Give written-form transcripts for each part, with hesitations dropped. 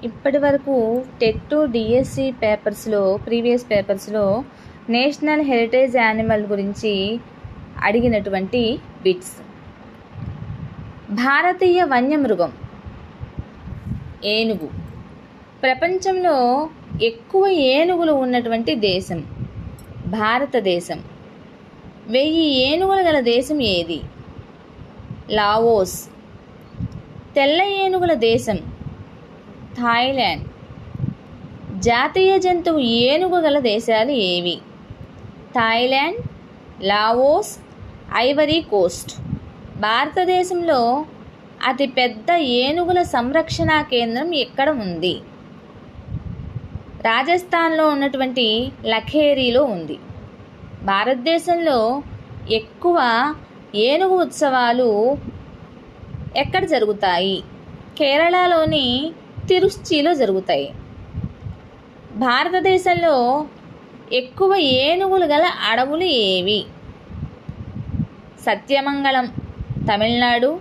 ఇప్పటి వరకు TET DSC previous పేపర్స్లో నేషనల్ హెరిటేజ్ యానిమల్ గురించి అడిగినటువంటి బిట్స్. భారతీయ వన్యమృగం ఏనుగు. ప్రపంచంలో ఎక్కువ ఏనుగులు ఉన్నటువంటి దేశం భారతదేశం. 1000 ఏనుగులు గల దేశం ఏది? లావోస్. తెల్ల ఏనుగుల దేశం థాయిలాండ్. జాతీయ జంతువు ఏనుగు గల దేశాలు ఏవి? Thailand, Laos, Ivory Coast. భారతదేశంలో అతిపెద్ద ఏనుగుల సంరక్షణ కేంద్రం ఎక్కడ ఉంది? రాజస్థాన్లో ఉన్నటువంటి లఖేరీలో ఉంది. భారతదేశంలో ఎక్కువ ఏనుగు ఉత్సవాలు ఎక్కడ జరుగుతాయి? కేరళలోని తిరుచ్చిలో జరుగుతాయి. భారతదేశంలో ఎక్కువ ఏనుగులు గల అడవులు ఏవి? సత్యమంగళం తమిళనాడు,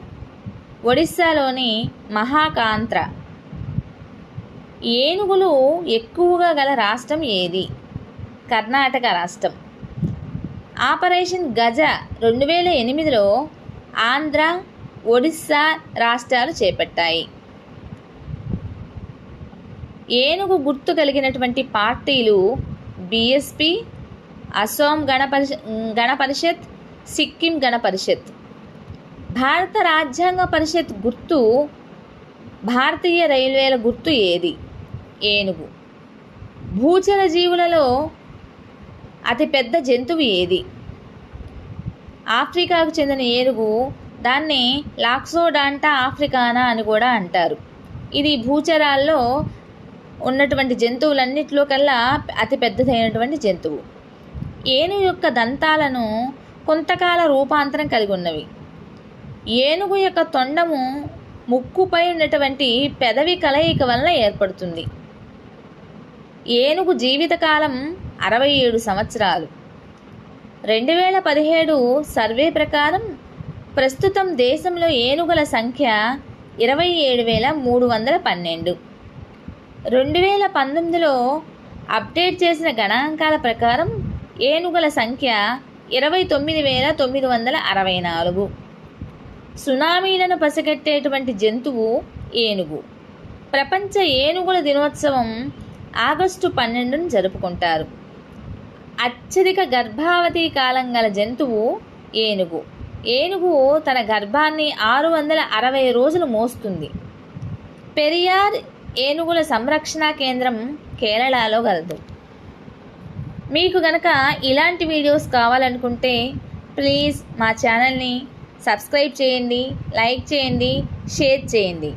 ఒడిస్సాలోని మహాకాంత్ర. ఏనుగులు ఎక్కువగా గల రాష్ట్రం ఏది? కర్ణాటక రాష్ట్రం. ఆపరేషన్ గజ 2008లో ఆంధ్ర, ఒడిస్సా రాష్ట్రాలు చేపట్టాయి. ఏనుగు గుర్తు కలిగినటువంటి పార్టీలు బీఎస్పీ, అసోం గణ పరిషత్, సిక్కిం గణ పరిషత్. భారత రాజ్యాంగ పరిషత్ గుర్తు. భారతీయ రైల్వేల గుర్తు ఏది? ఏనుగు. భూచర జీవులలో అతిపెద్ద జంతువు ఏది? ఆఫ్రికాకు చెందిన ఏనుగు. దాన్ని లాక్సోడాంటా ఆఫ్రికానా అని కూడా అంటారు. ఇది భూచరాల్లో ఉన్నటువంటి జంతువులన్నిటిలో కల్లా అతిపెద్దదైనటువంటి జంతువు. ఏనుగు యొక్క దంతాలను కొంతకాల రూపాంతరం కలిగి ఉన్నవి. ఏనుగు యొక్క తొండము ముక్కుపై ఉన్నటువంటి పెదవి కలయిక వలన ఏర్పడుతుంది. ఏనుగు జీవితకాలం 67 సంవత్సరాలు. 2017 సర్వే ప్రకారం ప్రస్తుతం దేశంలో ఏనుగుల సంఖ్య 27,312. 2019లో అప్డేట్ చేసిన గణాంకాల ప్రకారం ఏనుగుల సంఖ్య 29,964. సునామీలను పసిగట్టేటువంటి జంతువు ఏనుగు. ప్రపంచ ఏనుగుల దినోత్సవం ఆగస్టు 12న జరుపుకుంటారు. అత్యధిక గర్భావధి కాలం గల జంతువు ఏనుగు. ఏనుగు తన గర్భాన్ని 660 రోజులు మోస్తుంది. పెరియార్ ఏనుగుల సంరక్షణ కేంద్రం కేరళలో గలదు. మీకు గనక ఇలాంటి వీడియోస్ కావాలనుకుంటే ప్లీజ్ మా ఛానల్ని సబ్స్క్రైబ్ చేయండి, లైక్ చేయండి, షేర్ చేయండి.